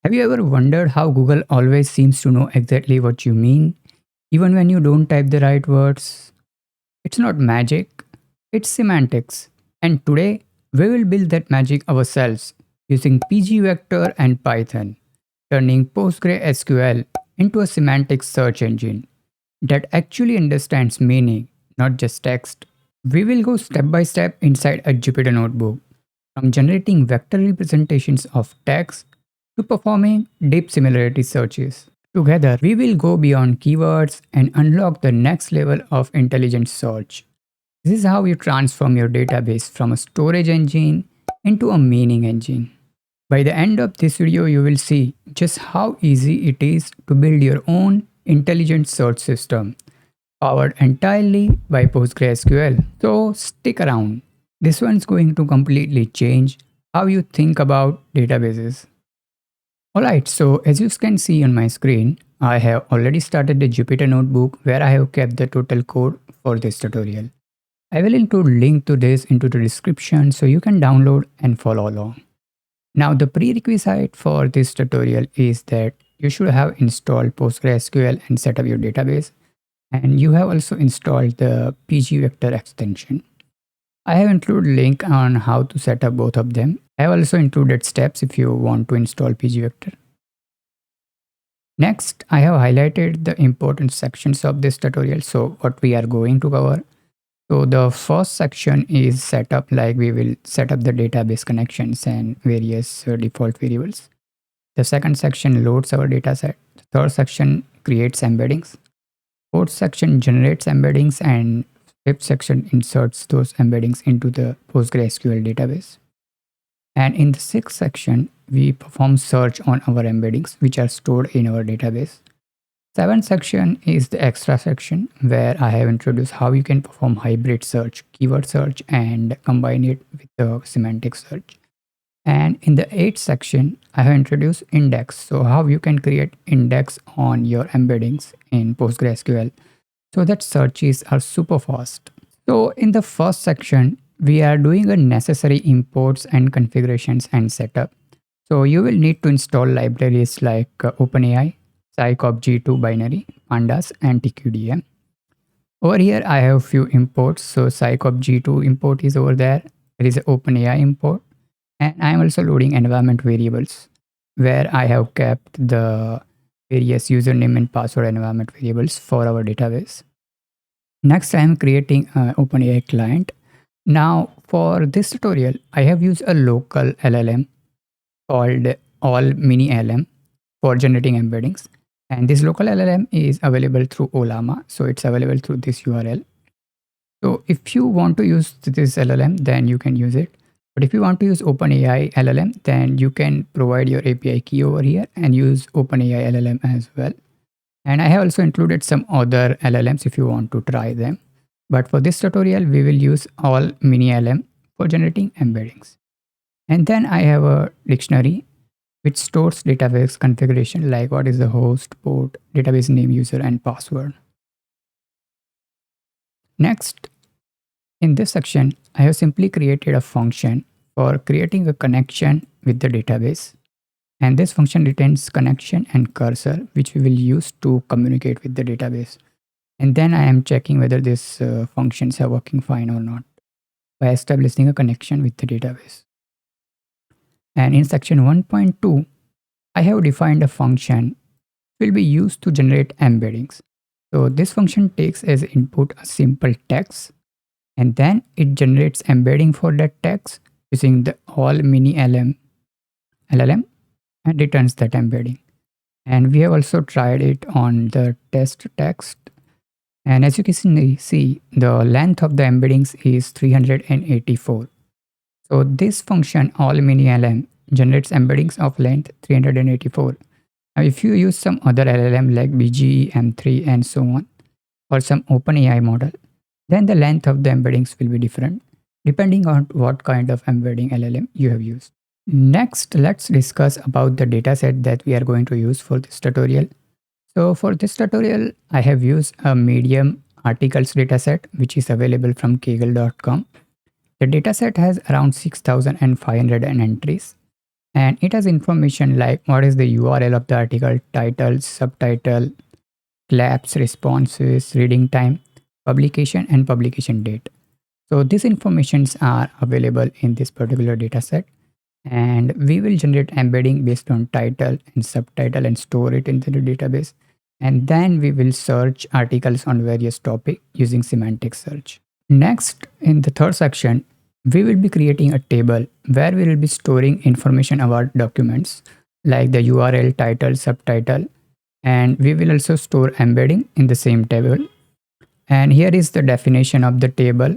Have you ever wondered how Google always seems to know exactly what you mean, even when you don't type the right words? It's not magic, it's semantics. And today, we will build that magic ourselves using PGVector and Python, turning PostgreSQL into a semantic search engine that actually understands meaning, not just text. We will go step by step inside a Jupyter Notebook, from generating vector representations of text to performing deep similarity searches. Together, we will go beyond keywords and unlock the next level of intelligent search. This is how you transform your database from a storage engine into a meaning engine. By the end of this video, you will see just how easy it is to build your own intelligent search system powered entirely by PostgreSQL. So stick around. This one's going to completely change how you think about databases. Alright, so as you can see on my screen, I have already started the Jupyter Notebook where I have kept the total code for this tutorial. I will include link to this into the description so you can download and follow along. Now the prerequisite for this tutorial is that you should have installed PostgreSQL and set up your database, and you have also installed the PGVector extension. I have included link on how to set up both of them. I have also included steps if you want to install PGVector. Next, I have highlighted the important sections of this tutorial, so what we are going to cover. So the first section is setup, like we will set up the database connections and various default variables. The second section loads our dataset. The third section creates embeddings. Fourth section generates embeddings, and fifth section inserts those embeddings into the PostgreSQL database. And in the sixth section, we perform search on our embeddings, which are stored in our database. Seventh section is the extra section where I have introduced how you can perform hybrid search, keyword search, and combine it with the semantic search. And in the eighth section, I have introduced index, so how you can create index on your embeddings in PostgreSQL so that searches are super fast. So in the first section, we are doing a necessary imports and configurations and setup. So you will need to install libraries like OpenAI, Psycop-G2 binary, pandas, and TQDM. Over here, I have few imports. So Psycop-G2 import is over there. There is an OpenAI import. And I am also loading environment variables where I have kept the various username and password environment variables for our database. Next, I am creating an OpenAI client. Now, for this tutorial, I have used a local LLM called AllMiniLM for generating embeddings. And this local LLM is available through Olama. So it's available through this URL. So if you want to use this LLM, then you can use it. But if you want to use OpenAI LLM, then you can provide your API key over here and use OpenAI LLM as well. And I have also included some other LLMs if you want to try them. But for this tutorial, we will use AllMiniLM for generating embeddings. And then I have a dictionary which stores database configuration like what is the host, port, database name, user, and password. Next, in this section, I have simply created a function for creating a connection with the database. And this function returns connection and cursor, which we will use to communicate with the database. And then I am checking whether these functions are working fine or not by establishing a connection with the database. And in section 1.2, I have defined a function which will be used to generate embeddings. So this function takes as input a simple text, and then it generates embedding for that text using the AllMiniLM LLM and returns that embedding. And we have also tried it on the test text. And as you can see, the length of the embeddings is 384. So this function AllMiniLM generates embeddings of length 384. Now if you use some other LLM like BGE, M3 and so on, or some OpenAI model, then the length of the embeddings will be different depending on what kind of embedding LLM you have used. Next, let's discuss about the dataset that we are going to use for this tutorial. So for this tutorial, I have used a medium articles dataset, which is available from kaggle.com. The dataset has around 6,500 entries. And it has information like what is the URL of the article, title, subtitle, collapse, responses, reading time, publication, and publication date. So these informations are available in this particular dataset, and we will generate embedding based on title and subtitle and store it into the database. And then we will search articles on various topics using semantic search. Next, in the third section, we will be creating a table where we will be storing information about documents like the URL, title, subtitle, and we will also store embedding in the same table. And here is the definition of the table.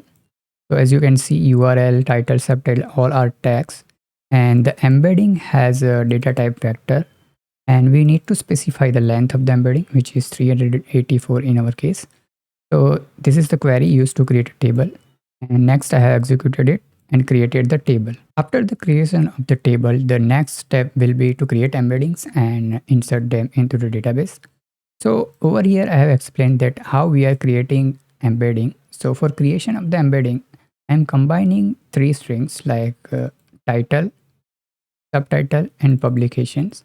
So as you can see, URL, title, subtitle, all are tags. And the embedding has a data type vector. And we need to specify the length of the embedding, which is 384 in our case. So this is the query used to create a table. And next I have executed it and created the table. After the creation of the table, the next step will be to create embeddings and insert them into the database. So over here, I have explained that how we are creating embedding. So for creation of the embedding, I'm combining three strings like title, subtitle, and publications.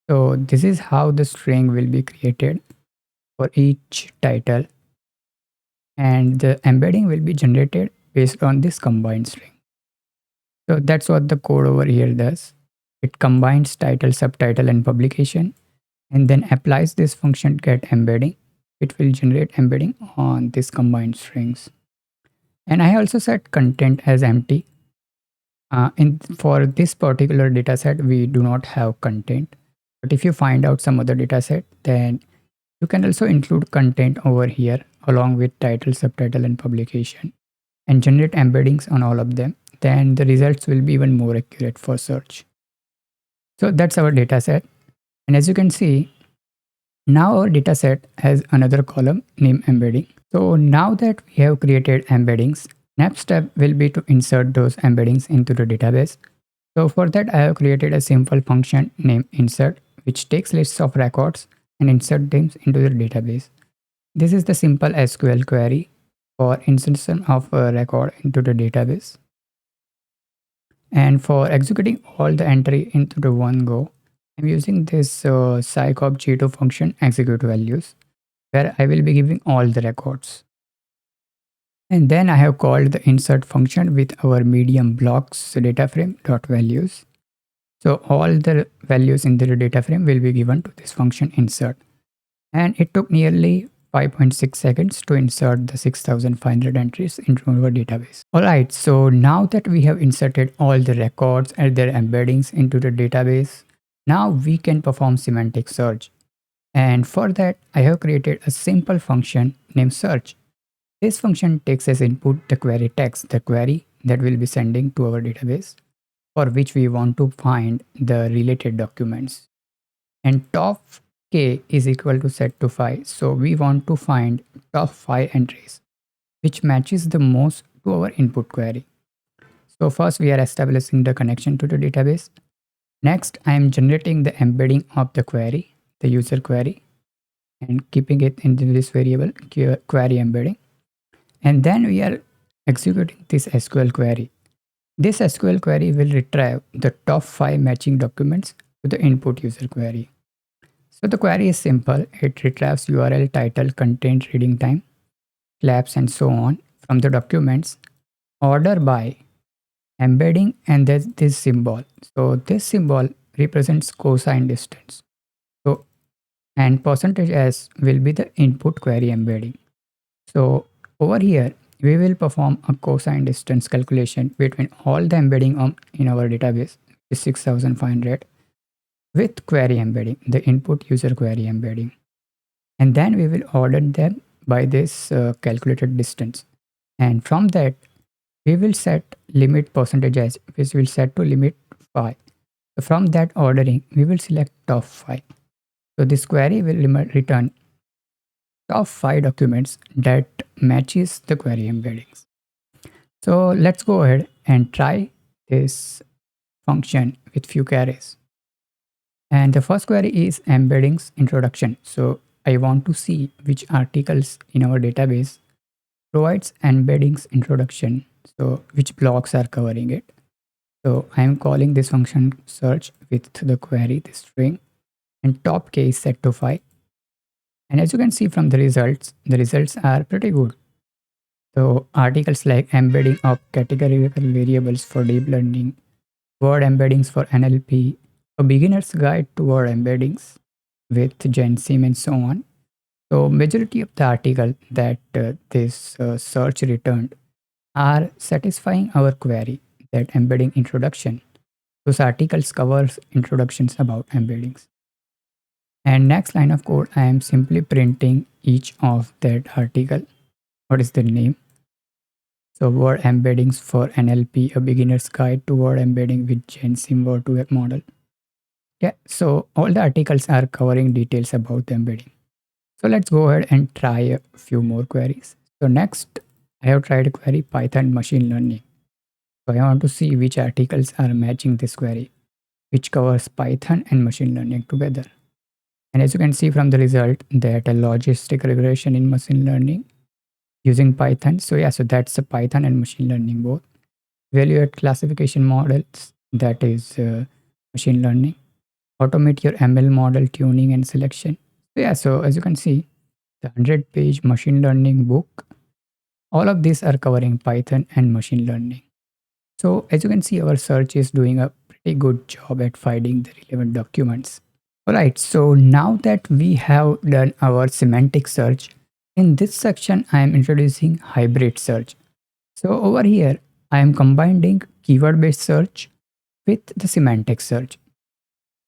So this is how the string will be created for each title, and the embedding will be generated based on this combined string. So that's what the code over here does. It combines title, subtitle, and publication, and then applies this function get embedding. It will generate embedding on these combined strings. And I also set content as empty. For this particular dataset, we do not have content. But if you find out some other dataset, then you can also include content over here along with title, subtitle, and publication, and generate embeddings on all of them. Then the results will be even more accurate for search. So that's our dataset. And as you can see, now our dataset has another column named embedding. So now that we have created embeddings, next step will be to insert those embeddings into the database. So for that, I have created a simple function named insert, which takes lists of records and insert them into the database. This is the simple SQL query for insertion of a record into the database. And for executing all the entry into the one go, I'm using this psycop-g2 function execute values, where I will be giving all the records. And then I have called the insert function with our medium blocks data frame dot values. So all the values in the data frame will be given to this function insert. And it took nearly 5.6 seconds to insert the 6,500 entries into our database. Alright, so now that we have inserted all the records and their embeddings into the database, now we can perform semantic search. And for that, I have created a simple function named search. This function takes as input the query text, the query that we'll be sending to our database, for which we want to find the related documents. And top k is equal to set to 5. So we want to find top 5 entries, which matches the most to our input query. So first we are establishing the connection to the database. Next, I am generating the embedding of the query, the user query, and keeping it into this variable query embedding. And then we are executing this SQL query. This SQL query will retrieve the top 5 matching documents to the input user query. So the query is simple. It retrieves URL, title, content, reading time, collapse, and so on from the documents, order by, embedding, and there's this symbol. So this symbol represents cosine distance. So and percentage s will be the input query embedding. So over here, we will perform a cosine distance calculation between all the embedding in our database, which is 6,500, with query embedding, the input user query embedding. And then we will order them by this calculated distance. And from that, we will set limit percentage s, which will set to limit 5. So from that ordering, we will select top 5. So this query will return top 5 documents that matches the query embeddings. So let's go ahead and try this function with few queries. And the first query is embeddings introduction. So I want to see which articles in our database provides embeddings introduction. So which blocks are covering it. So I am calling this function search with the query, the string, and top k is set to 5. And as you can see from the results are pretty good. So articles like embedding of categorical variables for deep learning, word embeddings for NLP, a beginner's guide to word embeddings with Gensim and so on. So majority of the article that this search returned are satisfying our query, that embedding introduction. Those articles covers introductions about embeddings. And next line of code, I am simply printing each of that article. What is the name? So word embeddings for NLP, a beginner's guide to word embedding with Gensim word to web model. Yeah, so all the articles are covering details about the embedding. So let's go ahead and try a few more queries. So next, I have tried a query Python machine learning. So I want to see which articles are matching this query, which covers Python and machine learning together. And as you can see from the result, that a logistic regression in machine learning using Python. So yeah, so that's a Python and machine learning both. Evaluate classification models, that is machine learning. Automate your ML model tuning and selection. So yeah, so as you can see, the 100-page machine learning book, all of these are covering Python and machine learning. So as you can see, our search is doing a pretty good job at finding the relevant documents. Alright, so now that we have done our semantic search, in this section I am introducing hybrid search. So over here, I am combining keyword-based search with the semantic search.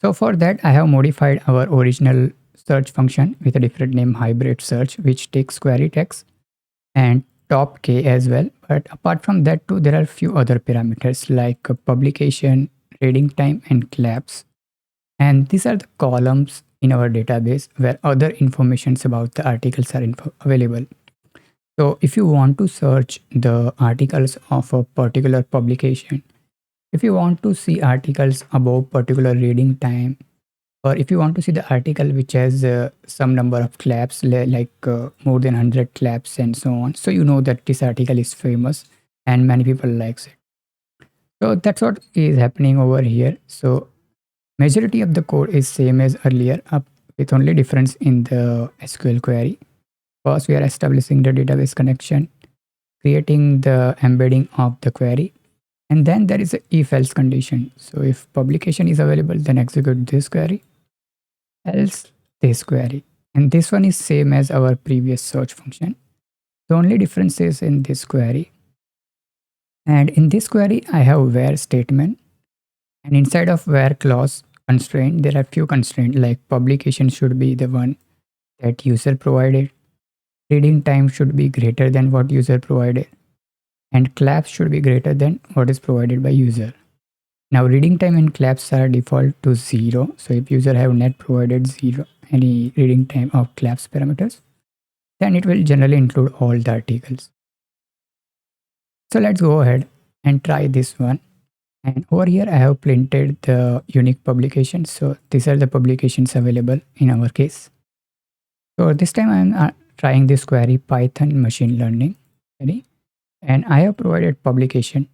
So for that, I have modified our original search function with a different name, hybrid search, which takes query text and top k as well. But apart from that too, there are few other parameters like publication, reading time, and collapse. And these are the columns in our database where other informations about the articles are available. So if you want to search the articles of a particular publication, if you want to see articles about particular reading time, or if you want to see the article which has some number of claps, like more than 100 claps and so on, so you know that this article is famous and many people likes it. So that's what is happening over here. So majority of the code is same as earlier, up with only difference in the SQL query. First, we are establishing the database connection, creating the embedding of the query, and then there is a if else condition. So if publication is available, then execute this query, else this query. And this one is same as our previous search function. The only difference is in this query. And in this query, I have where statement. And inside of where clause constraint, there are few constraints like publication should be the one that user provided. Reading time should be greater than what user provided. And claps should be greater than what is provided by user. Now reading time and claps are default to 0. So if user have net provided 0, any reading time of claps parameters, then it will generally include all the articles. So let's go ahead and try this one. And over here I have printed the unique publications. So these are the publications available in our case. So this time I am trying this query Python machine learning query, and I have provided publication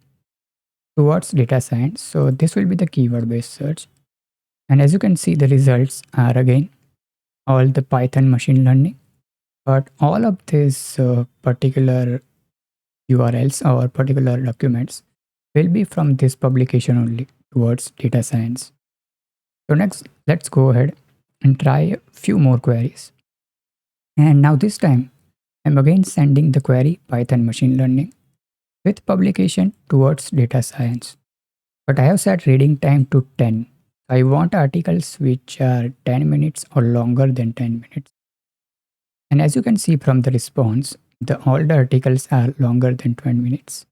towards data science. So this will be the keyword based search. And as you can see, the results are again all the Python machine learning, but all of these particular URLs or particular documents will be from this publication only towards data science. So next, let's go ahead and try a few more queries. And now this time, I'm again sending the query Python machine learning with publication towards data science. But I have set reading time to 10. I want articles which are 10 minutes or longer than 10 minutes. And as you can see from the response, all the articles are longer than 20 minutes.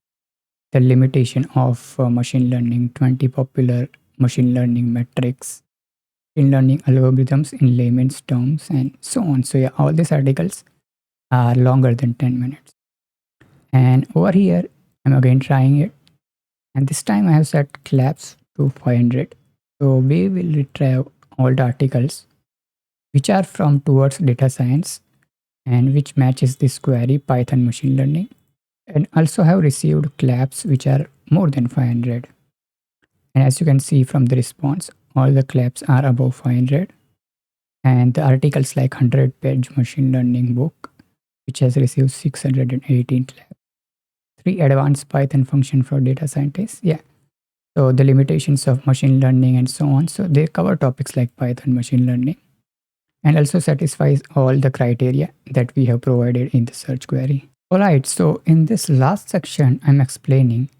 The limitation of machine learning, 20 popular machine learning metrics, machine learning algorithms in layman's terms, and so on. So yeah, all these articles are longer than 10 minutes. And over here, I'm again trying it. And this time I have set collapse to 500. So we will retrieve all the articles which are from towards data science and which matches this query Python machine learning, and also have received collapse which are more than 500. And as you can see from the response, all the claps are above 500. And the articles like 100-page machine learning book, which has received 618 claps. 3 advanced Python function for data scientists. Yeah. So the limitations of machine learning and so on. So they cover topics like Python machine learning and also satisfies all the criteria that we have provided in the search query. All right. So in this last section, I'm explaining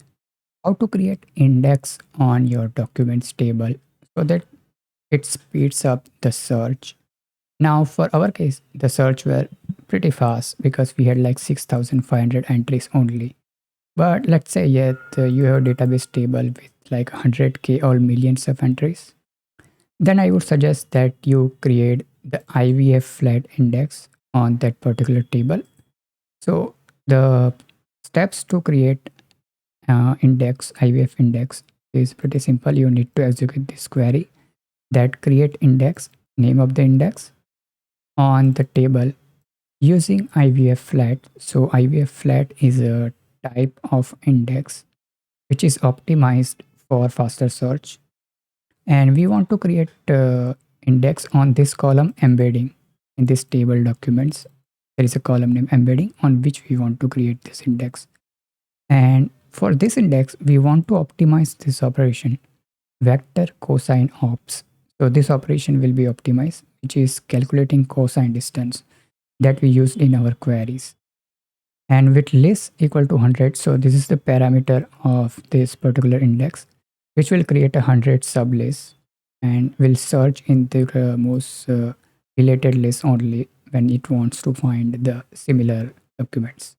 how to create index on your documents table so that it speeds up the search. Now, for our case, the search were pretty fast because we had like 6,500 entries only. But let's say yet you have a database table with like 100k or millions of entries. Then I would suggest that you create the IVF flat index on that particular table. So the steps to create index, IVF index is pretty simple. You need to execute this query that create index, name of the index on the table using IVF flat. So IVF flat is a type of index which is optimized for faster search. And we want to create index on this column embedding in this table documents. There is a column named embedding on which we want to create this index. And for this index, we want to optimize this operation, vector cosine ops. So this operation will be optimized, which is calculating cosine distance that we used in our queries. And with list equal to 100, so this is the parameter of this particular index, which will create 100 sublists and will search in the most related list only when it wants to find the similar documents.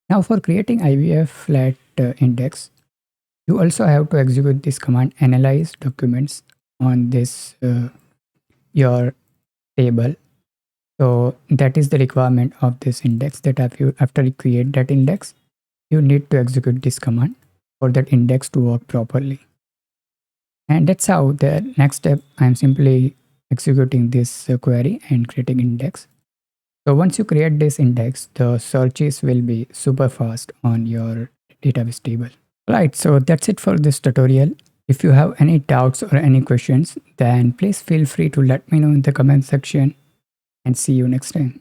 Now for creating IVF flat index, you also have to execute this command analyze documents on this your table. So that is the requirement of this index, that after you create that index, you need to execute this command for that index to work properly. And that's how the next step, I'm simply executing this query and creating index. So once you create this index, the searches will be super fast on your database table. Right, so that's it for this tutorial. If you have any doubts or any questions, then please feel free to let me know in the comment section, and see you next time.